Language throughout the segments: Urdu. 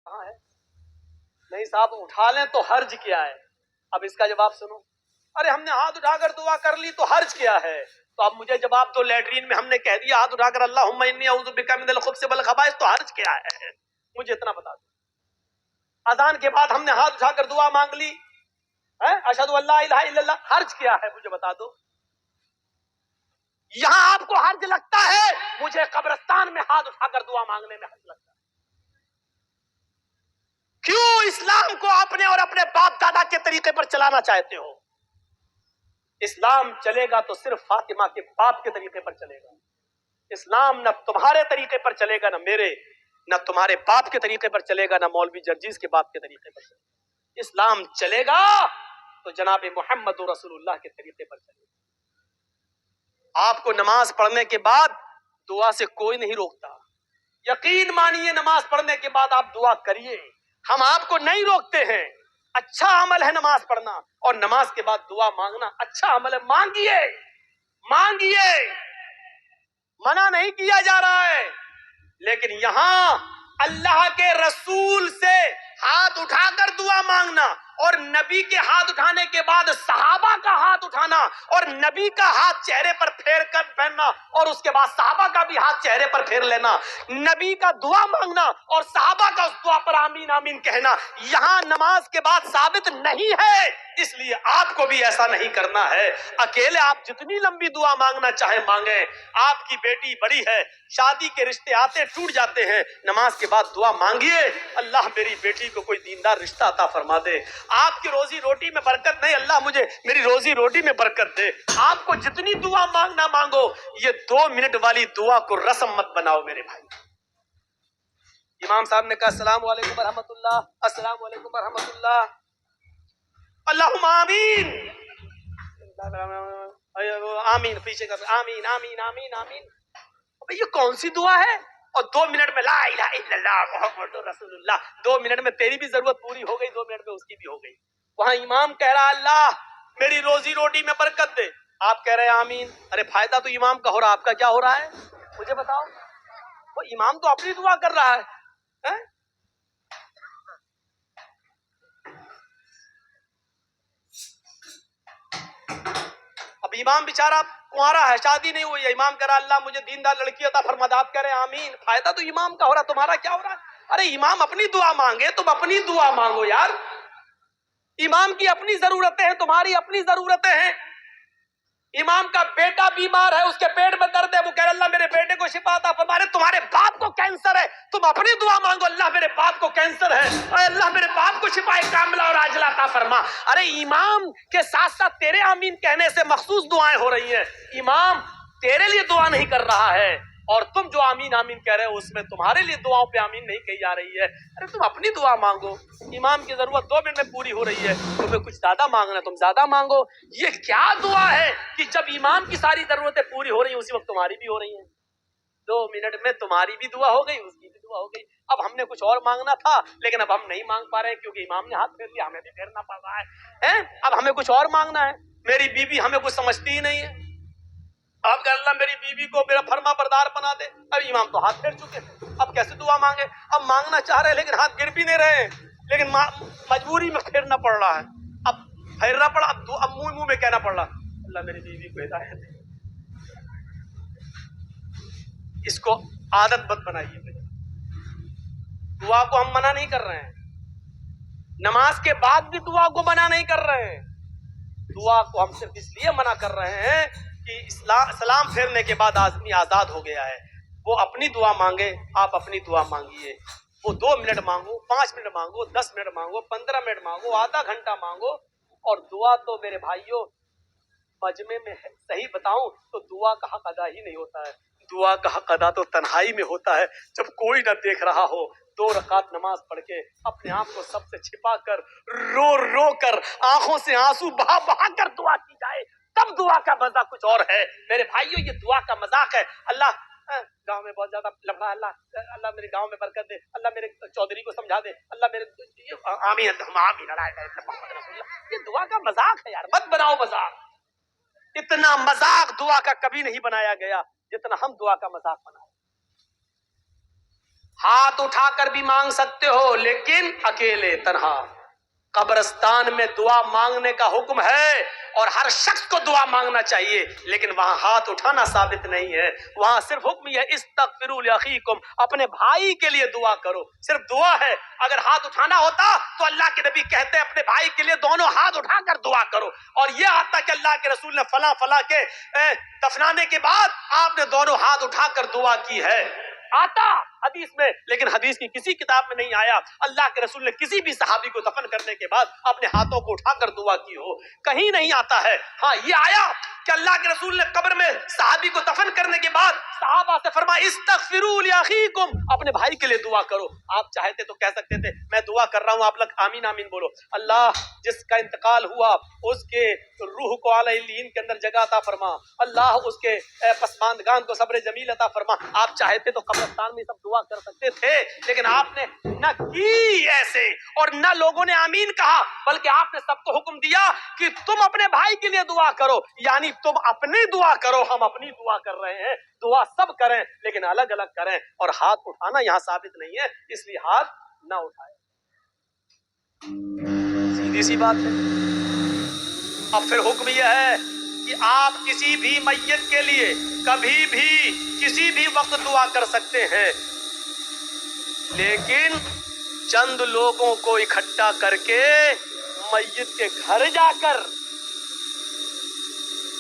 کہاں ہے؟ نہیں صاحب اٹھا لیں تو حرج کیا ہے؟ اب اس کا جواب سنو. ارے ہم نے ہاتھ اٹھا کر دعا کر لی تو حرج کیا ہے؟ تو اب مجھے جواب دو, لیٹرین میں ہم نے کہہ دیا ہاتھ اٹھا کر اللہم انی اعوذ بک من الخبث والخبائث, تو حرج کیا ہے؟ مجھے اتنا بتا دو. اذان کے بعد ہم نے ہاتھ اٹھا کر دعا مانگ لی, اشہد ان لا الہ الا اللہ, حرج کیا ہے؟ مجھے بتا دو. یہاں آپ کو حرج لگتا ہے, مجھے قبرستان میں ہاتھ اٹھا کر دعا مانگنے میں حرج لگتا ہے. کیوں اسلام کو اپنے اور اپنے باپ دادا کے طریقے پر چلانا چاہتے ہو؟ اسلام چلے گا تو صرف فاطمہ کے باپ کے طریقے پر چلے گا. اسلام نہ تمہارے طریقے پر چلے گا, نہ میرے, نہ تمہارے باپ کے طریقے پر چلے گا, نہ مولوی جرجیز کے باپ کے طریقے پر چلے گا. اسلام چلے گا تو جناب محمد رسول اللہ کے طریقے پر چلے گا. آپ کو نماز پڑھنے کے بعد دعا سے کوئی نہیں روکتا. یقین مانیے نماز پڑھنے کے بعد آپ دعا کریے, ہم آپ کو نہیں روکتے ہیں. اچھا عمل ہے نماز پڑھنا, اور نماز کے بعد دعا مانگنا اچھا عمل ہے. مانگیے مانگیے, منع نہیں کیا جا رہا ہے. لیکن یہاں اللہ کے رسول سے ہاتھ اٹھا کر دعا مانگنا, اور نبی کے ہاتھ اٹھانے کے بعد صحابہ کا ہاتھ اٹھانا, اور نبی کا ہاتھ چہرے پر پھیر کر پہننا, اور اس کے بعد صحابہ کا بھی ہاتھ چہرے پر پھیر لینا, نبی کا دعا مانگنا اور صحابہ کا اس دعا پر آمین آمین کہنا, یہاں نماز کے بعد ثابت نہیں ہے. اس لیے آپ کو بھی ایسا نہیں کرنا ہے. اکیلے آپ جتنی لمبی دعا مانگنا چاہے مانگیں. آپ کی بیٹی بڑی ہے, شادی کے رشتے آتے ٹوٹ جاتے ہیں, نماز کے بعد دعا مانگیے, اللہ میری بیٹی کو کوئی دیندار رشتہ عطا فرما دے. آپ کی روزی روٹی میں برکت نہیں, اللہ مجھے میری روزی روٹی میں برکت دے. آپ کو جتنی دعا مانگنا مانگو, یہ 2 منٹ والی دعا کو رسم مت بناؤ میرے بھائی. امام صاحب نے کہا السلام علیکم ورحمۃ اللہ, السلام علیکم ورحمۃ اللہ, اللہم آمین آمین, پیچھے کا آمین آمین آمین آمین. یہ کون سی دعا ہے؟ اور 2 منٹ میں لا الہ الا اللہ محمد رسول اللہ. 2 منٹ میں تیری بھی ضرورت پوری ہو گئی, 2 منٹ میں اس کی بھی ہو گئی. وہاں امام کہہ رہا اللہ میری روزی روٹی میں برکت دے, آپ کہہ رہے ہیں آمین. ارے فائدہ تو امام کا ہو رہا, آپ کا کیا ہو رہا ہے مجھے بتاؤ. وہ امام تو اپنی دعا کر رہا ہے. اب امام بیچارہ کنوارا ہے, شادی نہیں ہوئی ہے, امام کہہ رہا اللہ مجھے دیندار لڑکی عطا فرما دے, آپ کہہ رہے ہیں آمین. فائدہ تو امام کا ہو رہا, تمہارا کیا ہو رہا ہے؟ ارے امام اپنی دعا مانگے, تم اپنی دعا مانگو یار. امام کی اپنی ضرورتیں ہیں, تمہاری اپنی ضرورتیں ہیں. امام کا بیٹا بیمار ہے, اس کے پیٹ میں درد ہے, وہ کہہ رہا اللہ میرے بیٹے کو شفا عطا فرما دے. تمہارے باپ کو کینسر ہے, تم اپنی دعا مانگو اللہ میرے باپ کو کینسر ہے, اے اللہ میرے باپ کو شفا کاملہ اور عاجلہ عطا فرما. ارے امام کے ساتھ ساتھ تیرے آمین کہنے سے مخصوص دعائیں ہو رہی ہیں. امام تیرے لیے دعا نہیں کر رہا ہے, اور تم جو آمین آمین کہہ رہے ہو اس میں تمہارے لیے دعاؤں پہ آمین نہیں کہی جا رہی ہے. ارے تم اپنی دعا مانگو. امام کی ضرورت 2 منٹ میں پوری ہو رہی ہے, تمہیں کچھ زیادہ مانگنا ہے تم زیادہ مانگو. یہ کیا دعا ہے کہ جب امام کی ساری ضرورتیں پوری ہو رہی ہیں اسی وقت تمہاری بھی ہو رہی ہیں. 2 منٹ میں تمہاری بھی دعا ہو گئی, اس کی بھی دعا ہو گئی. اب ہم نے کچھ اور مانگنا تھا لیکن اب ہم نہیں مانگ پا رہے ہیں کیونکہ امام نے ہاتھ پھیر لیا, ہمیں بھی پھیرنا پڑ رہا ہے. اب ہمیں کچھ اور مانگنا ہے. میری بیوی ہمیں کچھ سمجھتی ہی نہیں ہے, آپ کہ اللہ میری بیوی کو میرا فرما بردار بنا دے. اب امام تو ہاتھ پھیر چکے تھے, اب کیسے دعا مانگے؟ اب مانگنا چاہ رہے ہیں لیکن ہاتھ گر بھی نہیں رہے ہیں, لیکن مجبوری میں پھیرنا پڑ رہا ہے. اب پھیرنا پڑا, اب منہ میں کہنا پڑ رہا اللہ میری بیوی کو ہدایت دے. اس کو عادت مت بنائیے. دعا کو ہم منع نہیں کر رہے ہیں, نماز کے بعد بھی دعا کو منع نہیں کر رہے ہیں. دعا کو ہم صرف اس لیے منع کر رہے ہیں کہ سلام پھیرنے کے بعد آدمی آزاد ہو گیا ہے. وہ اپنی دعا مانگے, آپ اپنی دعا مانگیے. وہ 2 منٹ مانگو, 5 منٹ مانگو, 10 منٹ مانگو, 15 منٹ مانگو, آدھا گھنٹہ مانگو. اور دعا تو میرے بھائیوں مجمع میں ہے, صحیح بتاؤں تو دعا کا حق ادا ہی نہیں ہوتا ہے. دعا کا حق ادا تو تنہائی میں ہوتا ہے, جب کوئی نہ دیکھ رہا ہو. 2 رکعت نماز پڑھ کے اپنے آپ کو سب سے چھپا کر رو رو کر آنکھوں سے آنسو بہا بہا کر دعا کی جائے, تب دعا کا مزہ کچھ اور ہے. میرے بھائیوں یہ دعا کا مذاق ہے. اللہ گاؤں میں بہت زیادہ لفڑا, اللہ میرے گاؤں میں برکت دے, اللہ میرے چودھری کو سمجھا دے, اللہ میرے آمین آمین. یہ دعا کا مذاق ہے یار, مت بناؤ مذاق. اتنا مذاق دعا کا کبھی نہیں بنایا گیا جتنا ہم دعا کا مذاق بنائے. ہاتھ اٹھا کر بھی مانگ سکتے ہو لیکن اکیلے تنہا. قبرستان میں دعا مانگنے کا حکم ہے اور ہر شخص کو دعا مانگنا چاہیے، لیکن وہاں ہاتھ اٹھانا ثابت نہیں ہے. وہاں صرف حکم یہ ہے استغفروا لاخیکم، اپنے بھائی کے لیے دعا کرو، صرف دعا ہے. اگر ہاتھ اٹھانا ہوتا تو اللہ کے نبی کہتے ہیں اپنے بھائی کے لیے دونوں ہاتھ اٹھا کر دعا کرو. اور یہ آتا کہ اللہ کے رسول نے فلاں فلاں کے دفنانے کے بعد آپ نے دونوں ہاتھ اٹھا کر دعا کی ہے، آتا حدیث میں، لیکن حدیث کی کسی کتاب میں نہیں آیا اللہ کے رسول نے کسی بھی صحابی کو دفن کرنے کے بعد اپنے ہاتھوں کو اٹھا کر دعا کی ہو، کہیں نہیں آتا ہے. ہاں یہ آیا کہ اللہ کے رسول نے قبر میں صحابی کو دفن کرنے کے بعد صحابہ سے فرمایا استغفروا لاخیکم، اپنے بھائی کے لیے دعا کرو. آپ چاہتے تو کہہ سکتے تھے میں دعا کر رہا ہوں آپ لوگ آمین آمین بولو، اللہ جس کا انتقال ہوا اس کے روح کو اعلی الین کے اندر جگہ عطا فرما، اللہ اس کے پسماندگان کو صبر جمیل عطا فرما. آپ چاہتے تو قبرستان میں سب دعا کر سکتے تھے، لیکن آپ نے نہ کی ایسے اور نہ لوگوں نے آمین کہا، بلکہ آپ نے سب کو حکم دیا کہ تم اپنے بھائی کے لیے دعا کرو. یعنی تم اپنی دعا کرو، ہم اپنی دعا کر رہے ہیں. دعا سب کریں لیکن الگ الگ کریں، اور ہاتھ اٹھانا یہاں ثابت نہیں ہے، اس لیے ہاتھ نہ اٹھائے. سیدھی سی بات ہے. اب پھر حکم یہ ہے کہ آپ کسی بھی میت کے لیے کبھی بھی کسی بھی وقت دعا کر سکتے ہیں، لیکن چند لوگوں کو اکٹھا کر کے میت کے گھر جا کر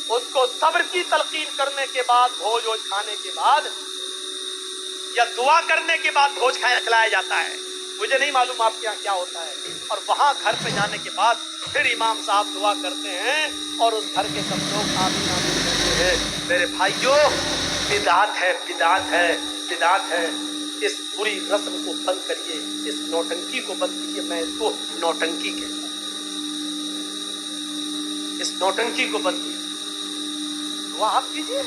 اس کو صبر کی تلقین کرنے کے بعد بھوج ووج کھانے کے بعد یا دعا کرنے کے بعد بھوج کھلایا جاتا ہے. مجھے نہیں معلوم آپ کے یہاں کیا ہوتا ہے. اور وہاں گھر پہ جانے کے بعد پھر امام صاحب دعا کرتے ہیں اور اس گھر کے سب لوگ آمین آمین کہتے ہیں. میرے بھائیوں بدعت ہے، بدعت ہے، بدعت ہے. اس بری رسم کو بند کریے، اس نوٹنکی کو بند کیجیے. میں اس کو نوٹنکی کہتا ہوں. اس نوٹنکی کو بند کیجیے. دعا آپ کیجیے.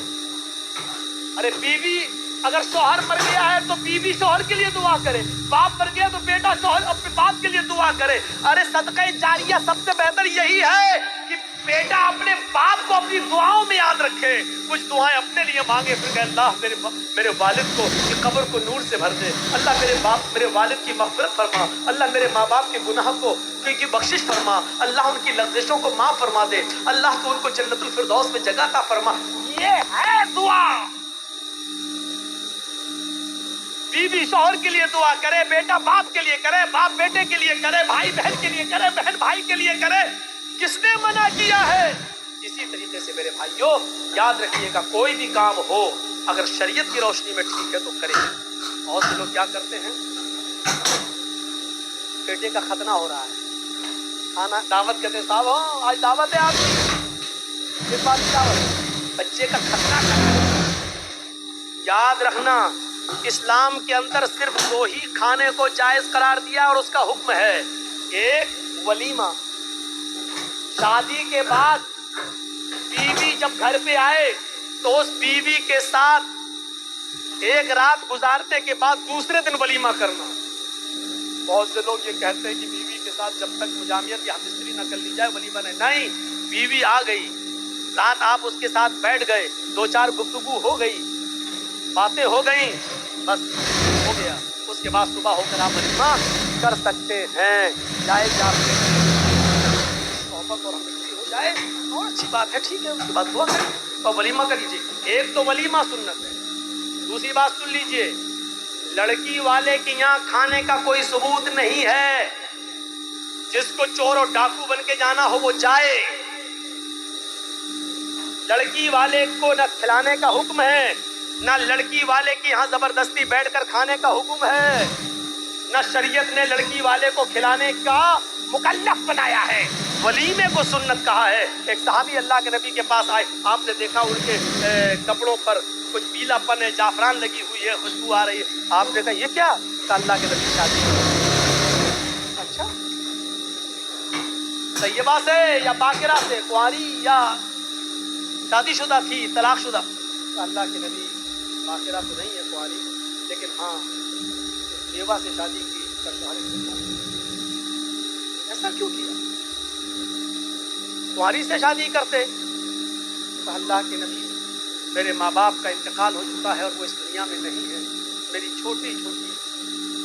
ارے بیوی اگر شوہر مر گیا ہے تو بیوی شوہر کے لیے دعا کرے، باپ مر گیا تو بیٹا شوہر اپنے باپ کے لیے دعا کرے. ارے صدقہ جاریہ سب سے بہتر یہی ہے کہ بیٹا اپنے باپ کو اپنی دعاؤں میں یاد رکھے، کچھ دعائیں اپنے لیے مانگے، پھر کہ اللہ میرے والد کو کی قبر کو نور سے بھر دے، اللہ میرے والد کی مغفرت فرما، اللہ میرے ماں باپ کے گناہ کو کی بخشش فرما، اللہ ان کی لغزشوں کو معاف فرما دے، اللہ تو ان کو جنت الفردوس میں جگہ عطا فرما. یہ ہے دعا. بیوی شوہر کے لیے دعا کرے، بیٹا باپ کے لیے کرے، باپ بیٹے کے لیے کرے، بھائی بہن کے لیے کرے، بہن بھائی کے لیے کرے. کس نے منع کیا ہے؟ اسی طریقے سے میرے بھائیوں یاد رکھیے گا، کوئی بھی کام ہو اگر شریعت کی روشنی میں ٹھیک ہے تو کریں. بہت سے لوگ کیا کرتے ہیں، بیٹے کا ختنہ ہو رہا ہے، کھانا دعوت کہتے ہیں صاحب آج دعوت ہے آپ کی، اس بات کی دعوت، بچے کا ختنہ کرنا. یاد رکھنا اسلام کے اندر صرف دو ہی کھانے کو جائز قرار دیا اور اس کا حکم ہے. ایک ولیمہ، شادی کے بعد بیوی جب گھر پہ آئے تو اس بیوی کے ساتھ ایک رات گزارنے کے بعد دوسرے دن ولیمہ کرنا. بہت سے لوگ یہ کہتے ہیں کہ بیوی کے ساتھ جب تک مجامعت یا ہمدردی نہ کر لی جائے ولیمہ نہیں. بیوی آ گئی، رات آپ اس کے ساتھ بیٹھ گئے، دو چار گفتگو ہو گئی، باتیں ہو گئیں، بس ہو گیا. اس کے بعد صبح ہو کر آپ ولیمہ کر سکتے ہیں. جائز آپ کے محبت اور ہمدردی ہو جائے اور اچھی بات ہے، ٹھیک ہے. اس کے بعد دعا کریں اور ولیمہ کر لیجیے. ایک تو ولیمہ سنت ہے. دوسری بات سن لیجیے، لڑکی والے کے یہاں کھانے کا کوئی ثبوت نہیں ہے. جس کو چور اور ڈاکو بن کے جانا ہو وہ جائے. لڑکی والے کو نہ کھلانے کا حکم ہے، نہ لڑکی والے کے یہاں زبردستی بیٹھ کر کھانے کا حکم ہے، نہ شریعت نے لڑکی والے کو کھلانے کا مکلف بنایا ہے. ولیمے کو سنت کہا ہے. ایک صحابی اللہ کے نبی کے پاس آئے، آپ نے دیکھا ان کے کپڑوں پر کچھ پیلا پن ہے، جعفران لگی ہوئی ہے، خوشبو آ رہی ہے. آپ نے کہا یہ کیا؟ کہ اللہ کے نبی شادی. اچھا طیبہ سے یا باقرہ سے، کنواری یا شادی شدہ تھی، طلاق شدہ؟ اللہ کے نبی باقرہ تو نہیں ہے کنواری، لیکن ہاں بیوہ سے شادی کی. ایسا کیوں کیا؟ کنواری سے شادی کرتے. تو اللہ کے نبی میرے ماں باپ کا انتقال ہو چکا ہے اور وہ اس دنیا میں نہیں ہے، میری چھوٹی چھوٹی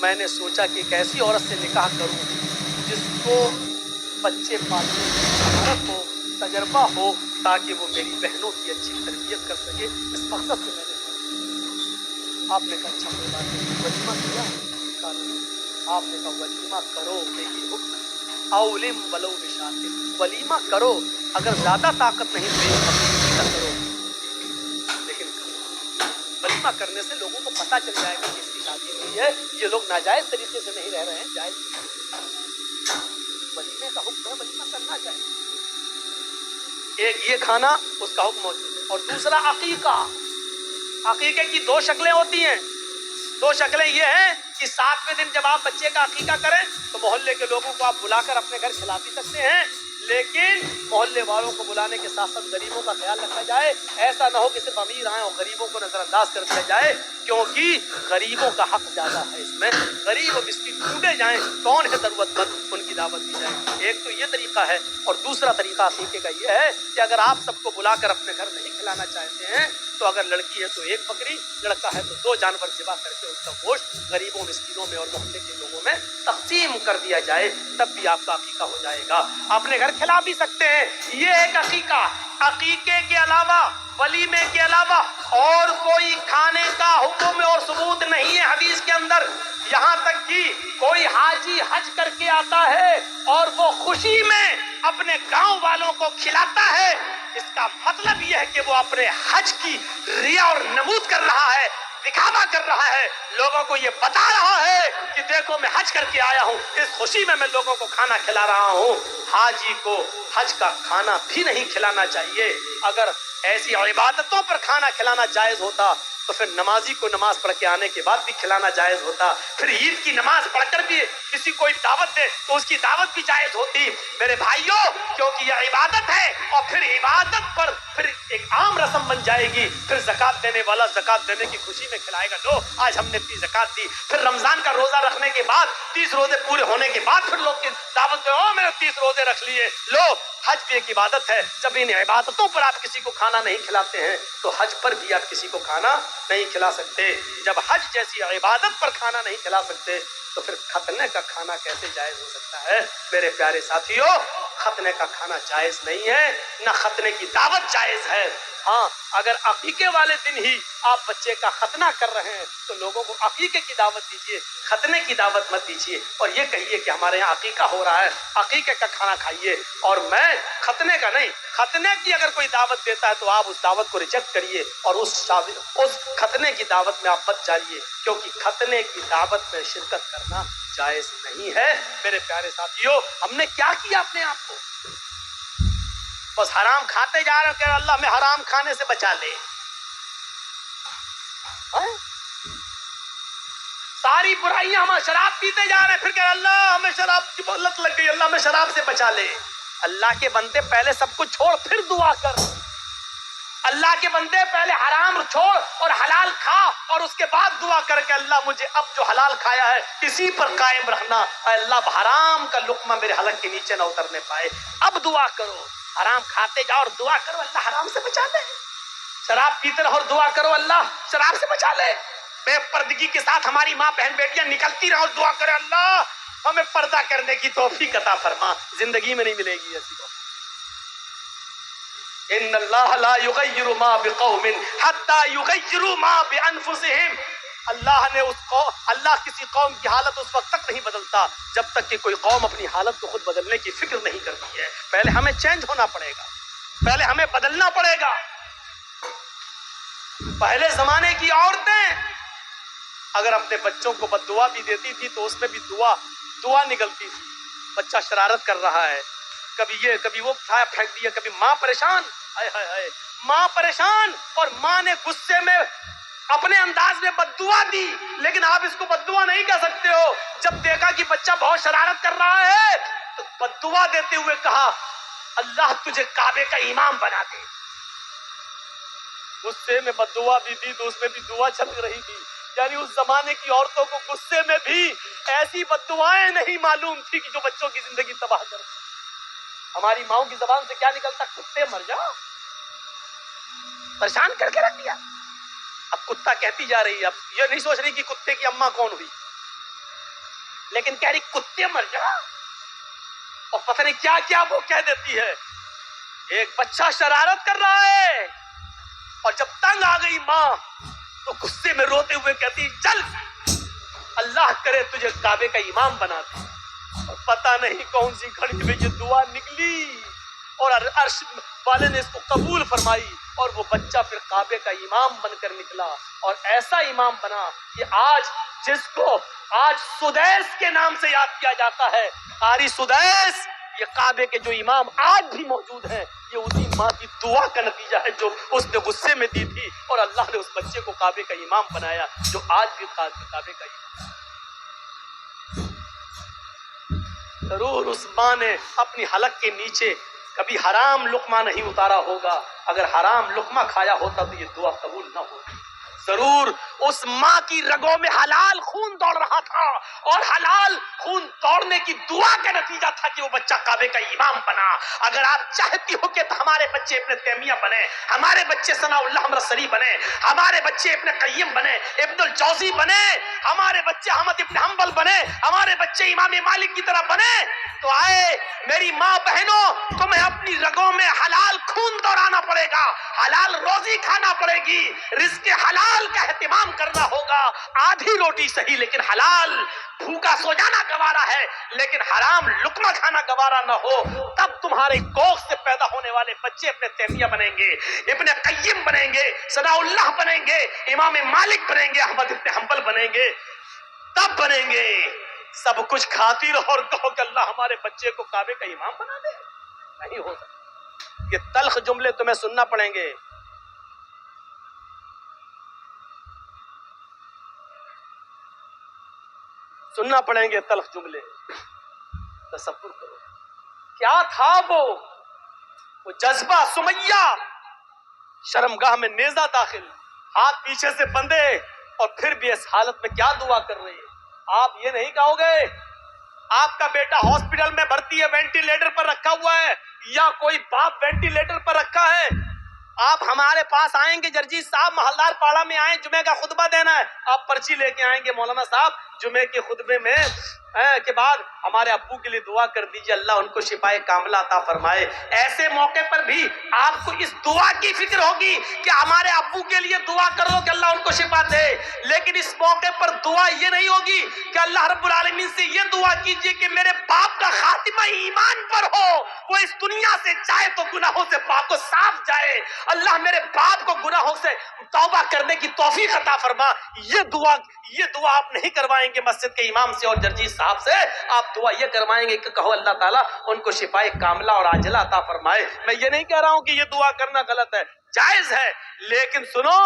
میں نے سوچا کہ ایک ایسی عورت سے نکاح کروں جس کو بچے پالنے کی مہارت ہو، تجربہ ہو، تاکہ وہ میری بہنوں کی اچھی تربیت کر سکے۔ اس مقصد سے میں نے کہا۔ آپ نے کہا اچھا کوئی بات نہیں، ولیمہ کیا؟ کہا نہیں۔ آپ نے کہا ولیمہ کرو، یہی حکم ہے، اولم ولو بشاۃ، ولیمہ کرو، اگر زیادہ طاقت نہیں تو ایک بکری کا کرو، لیکن کرو۔ ولیمہ کرنے سے لوگوں کو پتہ چل جائے گا کہ اس کی شادی ہوئی ہے، یہ لوگ ناجائز طریقے سے نہیں رہ رہے ہیں، جائز ولیمے کا حکم ہے، ولیمہ کرنا چاہیے۔ ایک یہ کھانا اس کا حکم موجود ہے، اور دوسرا عقیقہ۔ عقیقے کی دو شکلیں ہوتی ہیں۔ دو شکلیں یہ ہیں کہ 7ویں دن جب آپ بچے کا عقیقہ کریں تو محلے کے لوگوں کو آپ بلا کر اپنے گھر کھلا بھی سکتے ہیں، لیکن محلے والوں کو بلانے کے ساتھ ساتھ غریبوں کا خیال رکھا جائے۔ ایسا نہ ہو کہ صرف امیر آئیں اور غریبوں کو نظر انداز کر دیا جائے، کیونکہ غریبوں کا حق زیادہ ہے اس میں۔ غریب اور مسکین ڈھونڈے جائیں، کون ہے ضرورت مند، ان کی دعوت دی جائے۔ ایک تو یہ طریقہ ہے، اور دوسرا طریقہ عقیقے کا یہ ہے کہ اگر آپ سب کو بلا کر اپنے گھر نہیں کھلانا چاہتے ہیں تو اگر لڑکی ہے تو ایک بکری، لڑکا ہے تو 2 جانور ذبح کر کے اس کا گوشت غریبوں مسکینوں میں اور محلے کے لوگوں میں تقسیم کر دیا جائے، تب بھی آپ کا عقیقہ ہو جائے گا۔ اپنے گھر کھلا بھی سکتے ہیں، یہ ایک عقیقہ۔ عقیقے کے علاوہ، ولیمے کے علاوہ اور کوئی کھانے کا حکم اور ثبوت نہیں ہے حدیث کے اندر۔ یہاں تک کہ کوئی حاجی حج کر کے آتا ہے اور وہ خوشی میں اپنے گاؤں والوں کو کھلاتا ہے، اس کا مطلب یہ ہے کہ وہ اپنے حج کی ریا اور نمود کر رہا ہے، دکھاوا کر رہا ہے، لوگوں کو یہ بتا رہا ہے کہ دیکھو میں حج کر کے آیا ہوں، اس خوشی میں لوگوں کو کھانا کھلا رہا ہوں۔ حاجی کو حج کا کھانا بھی نہیں کھلانا چاہیے۔ اگر ایسی عبادتوں پر کھانا کھلانا جائز ہوتا تو پھر نمازی کو نماز پڑھ کے آنے کے بعد بھی کھلانا جائز ہوتا، پھر عید کی نماز پڑھ کر بھی کسی کو دعوت دے تو اس کی دعوت بھی جائز ہوتی۔ میرے بھائیوں، کیونکہ یہ عبادت ہے، اور پھر عبادت پر پھر ایک عام رسم بن جائے گی۔ پھر زکات دینے والا زکات دینے کی خوشی میں کھلائے گا، لو آج ہم نے اتنی زکات دی۔ پھر رمضان کا روزہ رکھنے کے بعد 30 روزے پورے ہونے کے بعد پھر لوگ کی دعوت دے، او میں نے 30 روزے رکھ لیے، لو۔ حج بھی ایک عبادت ہے، جب ان عبادتوں پر آپ کسی کو کھانا نہیں کھلاتے ہیں تو حج پر بھی آپ کسی کو کھانا نہیں کھلا سکتے۔ جب حج جیسی عبادت پر کھانا نہیں کھلا سکتے تو پھر ختنے کا کھانا کیسے جائز ہو سکتا ہے؟ میرے پیارے ساتھیوں، ختنے کا کھانا جائز نہیں ہے، نہ ختنے کی دعوت جائز ہے۔ ہاں، اگر عقیقے والے دن ہی آپ بچے کا ختنہ کر رہے ہیں تو لوگوں کو عقیقے کی دعوت دیجیے، ختنے کی دعوت مت دیجیے، اور یہ کہیے کہ ہمارے یہاں عقیقہ ہو رہا ہے، عقیقے کا کھانا کھائیے، اور میں ختنے کا نہیں۔ ختنے کی اگر کوئی دعوت دیتا ہے تو آپ اس دعوت کو ریجیکٹ کریے، اور اس ختنے کی دعوت میں آپ مت جائیے، کیونکہ ختنے کی دعوت میں شرکت کرنا جائز نہیں ہے۔ میرے پیارے ساتھیوں، ہم نے کیا کیا اپنے آپ کو؟ بس حرام کھاتے جا رہے ہیں کہ اللہ میں حرام کھانے سے بچا لے۔ ساری برائیاں، ہم شراب پیتے جا رہے ہیں، پھر کہ اللہ ہمیں شراب کی لت لگ گئی، اللہ ہمیں شراب سے بچا لے۔ اللہ کے بندے پہلے سب کچھ چھوڑ پھر دعا کر۔ اللہ کے بندے پہلے حرام چھوڑ اور حلال کھا، اور اس کے بعد دعا کر کے اللہ مجھے اب جو حلال کھایا ہے اسی پر قائم رکھنا، اے اللہ حرام کا لقمہ میرے حلق کے نیچے نہ اترنے پائے۔ اب دعا کرو، حرام کھاتے جاؤ اور دعا کرو اللہ حرام سے بچا لے۔ شراب پیتے رہو اور دعا کرو اللہ شراب سے بچا لے۔ بے پردگی کے ساتھ ہماری ماں بہن بیٹیاں نکلتی رہو، دعا کرے اللہ ہمیں پردہ کرنے کی توفیق عطا فرما۔ زندگی میں نہیں ملے گی ایسی توفیق۔ ان اللہ لا یغیر ما بقوم حتی یغیروا ما بانفسہم۔ اللہ کسی قوم کی حالت اس وقت تک نہیں بدلتا جب تک کہ کوئی قوم اپنی حالت کو خود بدلنے کی فکر نہیں کرتی ہے۔ پہلے ہمیں چینج ہونا پڑے گا، پہلے ہمیں بدلنا پڑے گا۔ پہلے زمانے کی عورتیں اگر اپنے بچوں کو بد دعا بھی دیتی تھی تو اس میں بھی دعا نکلتی تھی۔ بچہ شرارت کر رہا ہے، کبھی یہ کبھی وہ کھایا پھینک دیا، کبھی ماں پریشان، ہائے ہائے ہائے، ماں پریشان، اور ماں نے غصے میں اپنے انداز میں بد دعا دی، لیکن آپ اس کو بد دعا نہیں کہہ سکتے ہو۔ جب دیکھا کہ بچہ بہت شرارت کر رہا ہے تو بد دعا دیتے ہوئے کہا اللہ تجھے کعبے کا امام بنا دے۔ غصے میں بد دعا بھی دی تو اس میں بھی دعا چھلک رہی تھی، یعنی اس زمانے کی عورتوں کو غصے میں بھی ایسی بد دعائیں نہیں معلوم تھی کہ جو بچوں کی زندگی تباہ کر دیں۔ ہماری ماؤں کی زبان سے کیا نکلتا؟ کتے مر جاؤ، پریشان کر کے رکھ دیا۔ اب کتا کہتی جا رہی ہے، اب یہ نہیں سوچ رہی کہ کتے کی اماں کون ہوئی، لیکن کہہ رہی کتے مر جا، اور پتہ نہیں کیا کیا وہ کہہ دیتی ہے۔ ایک بچہ شرارت کر رہا ہے اور جب تنگ آ گئی ماں تو غصے میں روتے ہوئے کہتی چل اللہ کرے تجھے کعبے کا امام بنا دے، اور پتہ نہیں کون سی گھڑی میں یہ دعا نکلی اور عرش والے نے اس کو قبول فرمائی، اور وہ بچہ پھر کعبے کا امام بن کر نکلا، اور ایسا امام بنا کہ آج جس کو آج سدیس کے نام سے یاد کیا جاتا ہے، قاری سدیس، یہ کعبے کے جو امام آج بھی موجود ہیں، یہ اسی ماں کی دعا کا نتیجہ ہے جو اس نے غصے میں دی تھی، اور اللہ نے اس بچے کو کعبے کا امام بنایا جو آج بھی کعبے کا امام۔ ضرور اس ماں نے اپنی حلق کے نیچے کبھی حرام لقمہ نہیں اتارا ہوگا، اگر حرام لقمہ کھایا ہوتا تو یہ دعا قبول نہ ہوتی۔ ضرور اس ماں کی رگوں میں حلال خون دوڑ رہا تھا، اور حلال خون دوڑنے کی دعا کا نتیجہ تھا کہ وہ بچہ کعبے کا امام بنا۔ اگر آپ چاہتی ہو کہ ہمارے بچے ابن تیمیہ بنے، ہمارے بچے ثناء اللہ امرصری بنے، ہمارے بچے ابن قیم بنے، ابن الجوزی بنے، ہمارے بچے احمد ابن حنبل بنے، ہمارے بچے امام مالک کی طرح بنے، تو آئے میری ماں بہنوں، تمہیں اپنی رگوں میں حلال خون دوڑانا پڑے گا، حلال روزی کھانا پڑے گی، رزق حلال کا اہتمام کرنا ہوگا۔ آدھی روٹی صحیح لیکن حلال، بھوکا سو جانا گوارا ہے لیکن حرام لقمہ کھانا گوارا نہ ہو، تب تمہارے کوکھ سے پیدا ہونے والے بچے ابن تیمیہ بنیں گے، ابن قیم بنیں گے، ثناء اللہ بنیں گے، امام مالک بنیں گے، احمد ابن حنبل بنیں گے، تب بنیں گے۔ سب کچھ کھاتی رہو اور کہو کہ اللہ ہمارے بچے کو کعبے کا امام بنا دے، نہیں ہو سکتا۔ یہ تلخ جملے تمہیں سننا پڑیں گے۔ سننا پڑیں گے تلخ جملے۔ تصور کرو کیا تھا وہ جذبہ، سمیہ شرمگاہ میں نیزہ داخل، ہاتھ پیچھے سے بندھے، اور پھر بھی اس حالت میں کیا دعا کر رہی ہے۔ آپ یہ نہیں کہو گے آپ کا بیٹا ہاسپٹل میں بھرتی ہے، وینٹیلیٹر پر رکھا ہوا ہے، یا کوئی باپ وینٹیلیٹر پر رکھا ہے، آپ ہمارے پاس آئیں گے جرجیت صاحب محلدار پاڑا میں آئیں، جمعے کا خطبہ دینا ہے، آپ پرچی لے کے آئیں گے مولانا صاحب جمعے کے خطبے میں کے بعد ہمارے ابو کے لیے دعا کر دیجئے اللہ ان کو شفائے کاملہ عطا فرمائے۔ ایسے موقع پر بھی آپ کو اس دعا کی فکر ہوگی کہ ہمارے ابو کے لیے دعا کرو کہ اللہ ان کو شفا دے، لیکن اس موقع پر دعا یہ نہیں ہوگی کہ اللہ رب العالمین سے یہ دعا کیجئے کہ میرے باپ کا خاتمہ ایمان پر ہو، وہ اس دنیا سے جائے تو گناہوں سے پاک و صاف جائے، اللہ میرے باپ کو گناہوں سے توبہ کرنے کی توفیق عطا فرما۔ یہ دعا آپ نہیں کروائیں گے مسجد کے امام سے اور جرجیت صاحب سے، آپ دعا یہ کروائیں گے کہ کہو اللہ تعالیٰ ان کو شفائے کاملہ اور عاجلہ عطا فرمائے۔ میں یہ نہیں کہہ رہا ہوں کہ یہ دعا کرنا غلط ہے، جائز ہے، لیکن سنو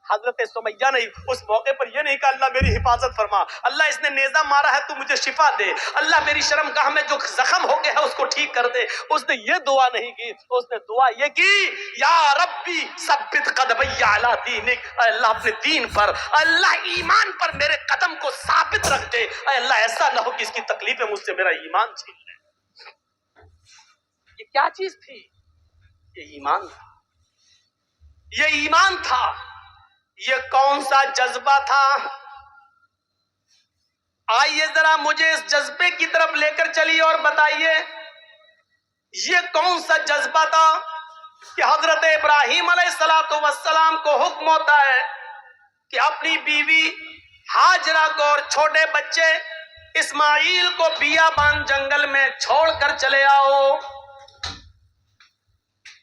حضرت سمیہ نے اس موقع پر یہ نہیں کہا اللہ میری حفاظت فرما، اللہ اس نے نیزہ مارا ہے تو مجھے شفا دے، اللہ میری شرمگاہ میں جو زخم ہو گیا ہے اس کو ٹھیک کر دے، اس نے یہ دعا نہیں کی، اس نے دعا یہ کی یا ربی ثبت قدمی علی دینک، اے اللہ اپنے دین پر، اللہ ایمان پر میرے قدم کو ثابت رکھ دے، اے اللہ ایسا نہ ہو کہ اس کی تکلیفیں مجھ سے میرا ایمان چھین لیں۔ یہ کیا چیز تھی؟ یہ ایمان تھا، یہ ایمان تھا۔ یہ کون سا جذبہ تھا؟ آئیے ذرا مجھے اس جذبے کی طرف لے کر چلیے اور بتائیے یہ کون سا جذبہ تھا کہ حضرت ابراہیم علیہ السلام کو حکم ہوتا ہے کہ اپنی بیوی ہاجرہ کو اور چھوٹے بچے اسماعیل کو بیابان جنگل میں چھوڑ کر چلے آؤ۔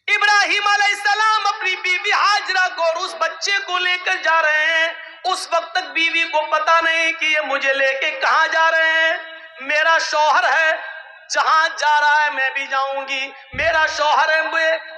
ابراہیم علیہ السلام اپنی بیوی ہاجرہ کو اور اس بچے کو لے کر جا رہے ہیں، اس وقت تک بیوی کو پتا نہیں کہ یہ مجھے لے کے کہاں جا رہے ہیں، میرا شوہر ہے جہاں جا رہا ہے میں بھی جاؤں گی، میرا شوہر ہے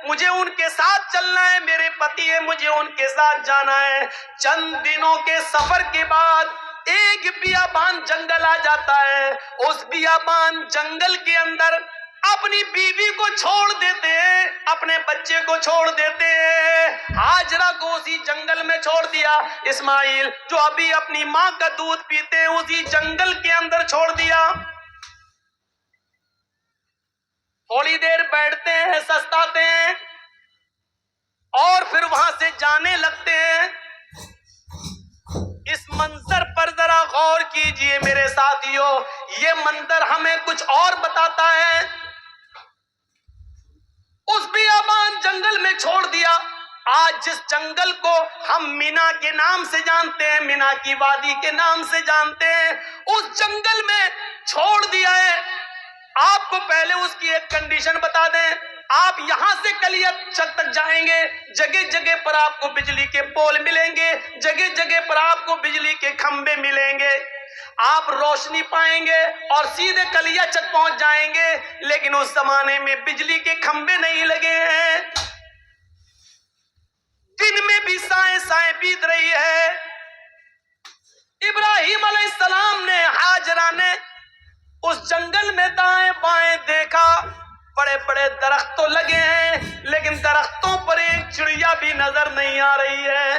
مجھے ان کے ساتھ چلنا ہے، میرے پتی ہے مجھے ان کے ساتھ جانا ہے۔ چند دنوں کے سفر کے بعد ایک بیابان جنگل آ جاتا ہے، اس بیابان جنگل کے اندر اپنی بیوی کو چھوڑ دیتے ہیں، اپنے بچے کو چھوڑ دیتے ہیں، ہاجرہ کو اسی جنگل میں چھوڑ دیا، اسماعیل جو ابھی اپنی ماں کا دودھ پیتے ہیں اسی جنگل کے اندر چھوڑ دیا۔ تھوڑی دیر بیٹھتے ہیں، سستاتے ہیں اور پھر وہاں سے جانے لگتے ہیں۔ اس منظر پر ذرا غور کیجئے میرے ساتھیوں، یہ منظر ہمیں کچھ اور بتاتا ہے۔ اس بیابان جنگل میں چھوڑ دیا۔ آج جس جنگل کو ہم مینا کے نام سے جانتے ہیں، مینا کی وادی کے نام سے جانتے ہیں، اس جنگل میں چھوڑ دیا ہے۔ آپ کو پہلے اس کی ایک کنڈیشن بتا دیں، آپ یہاں سے کلیت چک تک جائیں گے، جگہ جگہ پر آپ کو بجلی کے پول ملیں گے، جگہ جگہ پر آپ کو بجلی کے کھمبے ملیں گے، آپ روشنی پائیں گے اور سیدھے کلیا چک پہنچ جائیں گے۔ لیکن اس زمانے میں بجلی کے کھمبے نہیں لگے ہیں، دن میں بھی سائیں سائیں بیت رہی ہے۔ ابراہیم علیہ السلام نے، ہاجرہ نے اس جنگل میں دائیں بائیں دیکھا، بڑے بڑے درخت تو لگے ہیں لیکن درختوں پر ایک چڑیا بھی نظر نہیں آ رہی ہے۔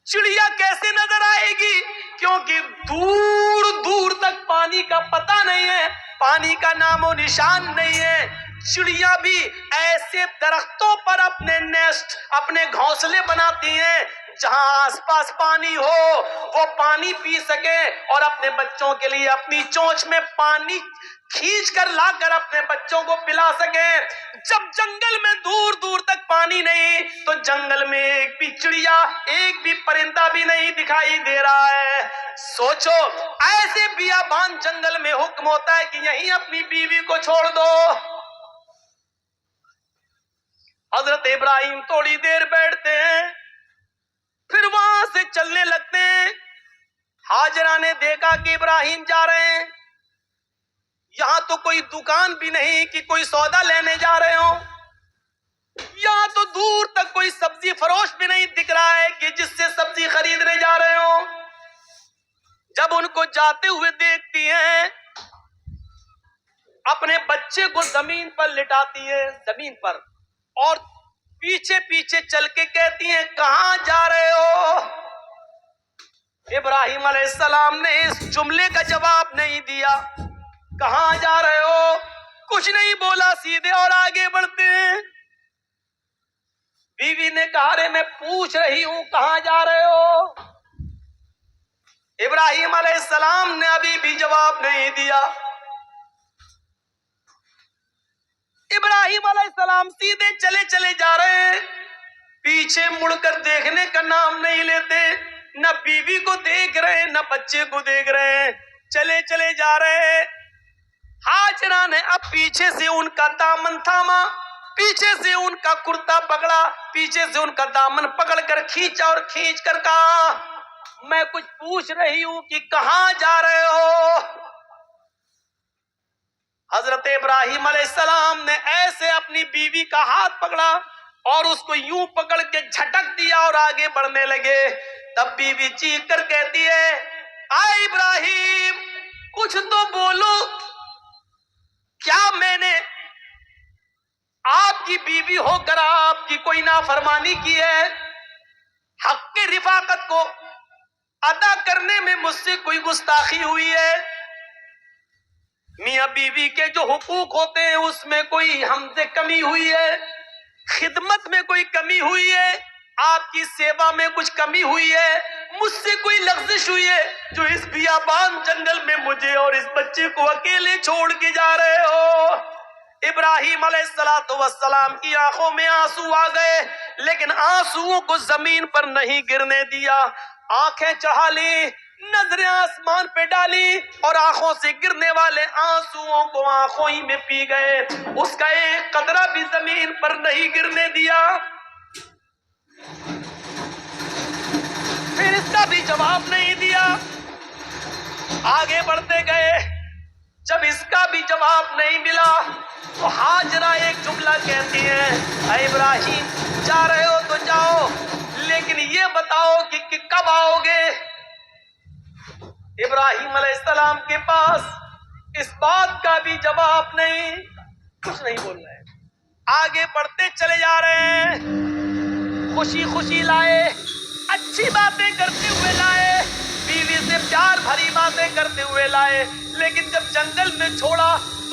چڑیا کیسے نظر آئے گی؟ کیونکہ دور دور تک پانی کا پتہ نہیں ہے، پانی کا نام و نشان نہیں ہے۔ چڑیا بھی ایسے درختوں پر اپنے نیسٹ، اپنے گھونسلے بناتی ہیں جہاں آس پاس پانی ہو، وہ پانی پی سکے اور اپنے بچوں کے لیے اپنی چونچ میں پانی کھینچ کر لا کر اپنے بچوں کو پلا سکے۔ جب جنگل میں دور دور تک پانی نہیں تو جنگل میں ایک بھی چڑیا، ایک بھی پرندہ بھی نہیں دکھائی دے رہا ہے۔ سوچو، ایسے بیابان جنگل میں حکم ہوتا ہے کہ یہیں اپنی بیوی کو چھوڑ دو۔ حضرت ابراہیم تھوڑی دیر بیٹھتے ہیں، پھر وہاں سے چلنے لگتے ہیں۔ ہاجرہ نے دیکھا کہ ابراہیم جا رہے ہیں، یہاں تو کوئی دکان بھی نہیں کہ کوئی سودا لینے جا رہے ہوں، یہاں تو دور تک کوئی سبزی فروش بھی نہیں دکھ رہا ہے کہ جس سے سبزی خریدنے جا رہے ہوں۔ جب ان کو جاتے ہوئے دیکھتی ہیں، اپنے بچے کو زمین پر لٹاتی ہے، زمین پر، اور پیچھے پیچھے چل کے کہتی ہیں کہاں جا رہے ہو؟ ابراہیم علیہ السلام نے اس جملے کا جواب نہیں دیا، کہاں جا رہے ہو کچھ نہیں بولا، سیدھے اور آگے بڑھتے ہیں۔ بیوی نے کہا رے میں پوچھ رہی ہوں کہاں جا رہے ہو؟ ابراہیم علیہ السلام نے ابھی بھی جواب نہیں دیا۔ ابراہیم علیہ السلام سیدھے چلے چلے جا رہے ہیں، پیچھے مڑ کر دیکھنے کا نام نہیں لیتے، نہ بیوی کو دیکھ رہے ہیں نہ بچے کو دیکھ رہے ہیں، چلے چلے جا رہے ہیں۔ ہاجرہ نے اب پیچھے سے ان کا دامن تھاما، پیچھے سے ان کا کرتا پکڑا، پیچھے سے ان کا دامن پکڑ کر کھینچا اور کھینچ کر کہا میں کچھ پوچھ رہی ہوں کہ کہاں جا رہے ہو؟ حضرت ابراہیم علیہ السلام نے ایسے اپنی بیوی کا ہاتھ پکڑا اور اس کو یوں پکڑ کے جھٹک دیا اور آگے بڑھنے لگے۔ تب بیوی چیخ کر کہتی ہے اے ابراہیم کچھ تو بولو، کیا میں نے آپ کی بیوی ہو کر آپ کی کوئی نافرمانی کی ہے؟ حق کی رفاقت کو ادا کرنے میں مجھ سے کوئی گستاخی ہوئی ہے؟ میاں بیوی کے جو حقوق ہوتے ہیں اس میں کوئی ہم سے کمی ہوئی ہے؟ خدمت میں کوئی کمی ہوئی ہے؟ آپ کی سیوا میں کچھ کمی ہوئی ہے؟ مجھ سے کوئی لغزش ہوئی ہے جو اس بیابان جنگل میں مجھے اور اس بچے کو اکیلے چھوڑ کے جا رہے ہو؟ ابراہیم علیہ السلام کی آنکھوں میں آنسو آ گئے، لیکن آنسوؤں کو زمین پر نہیں گرنے دیا، آنکھیں چڑھا لی، نظریں آسمان پہ ڈالی اور آنکھوں سے گرنے والے آنسوؤں کو آنکھوں ہی میں پی گئے، اس کا ایک قطرہ بھی زمین پر نہیں گرنے دیا۔ پھر اس کا بھی جواب نہیں دیا، آگے بڑھتے گئے۔ جب اس کا بھی جواب نہیں ملا تو ہاجرہ ایک جملہ کہتی ہیں اے ابراہیم جا رہے ہو تو جاؤ، لیکن یہ بتاؤ کہ کب آؤ گے؟ ابراہیم علیہ السلام کے پاس اس بات کا بھی جواب نہیں، کچھ نہیں بول رہے، آگے بڑھتے چلے جا رہے ہیں۔ خوشی خوشی لائے، اچھی باتیں کرتے ہوئے لائے، بیوی سے پیار بھری باتیں کرتے ہوئے لائے، لیکن جب جنگل میں چھوڑا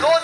2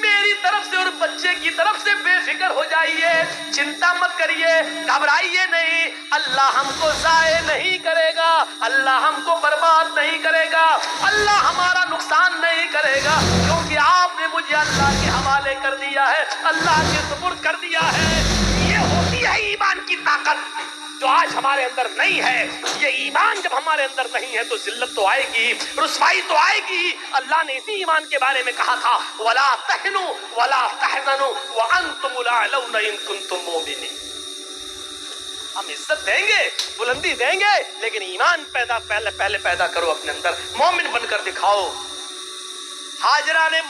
میری طرف سے اور بچے کی طرف سے بے فکر ہو جائیے، چنتا مت کریے، گھبرائیے نہیں، اللہ ہم کو ضائع نہیں کرے گا، اللہ ہم کو برباد نہیں کرے گا، اللہ ہمارا نقصان نہیں کرے گا، کیونکہ آپ نے مجھے اللہ کے حوالے کر دیا ہے، اللہ کے سپرد کر دیا ہے۔ یہ ہوتی ہے ایمان کی طاقت جو آج ہمارے اندر نہیں ہے۔ یہ ایمان جب ہمارے اندر نہیں ہے تو ذلت تو آئے گی، رسوائی تو آئے گی۔ اللہ نے اسی ایمان کے بارے میں کہا تھا وَلَا تَهِنُوا وَلَا تَحْزَنُوا وَأَنْتُمُ الْأَعْلَوْنَ إِن كُنتُم مُّؤْمِنِينَ۔ ہم عزت دیں گے، بلندی دیں گے، لیکن ایمان پہلے پیدا کرو اپنے اندر، مومن بن کر دکھاؤ۔ ہاجرہ نے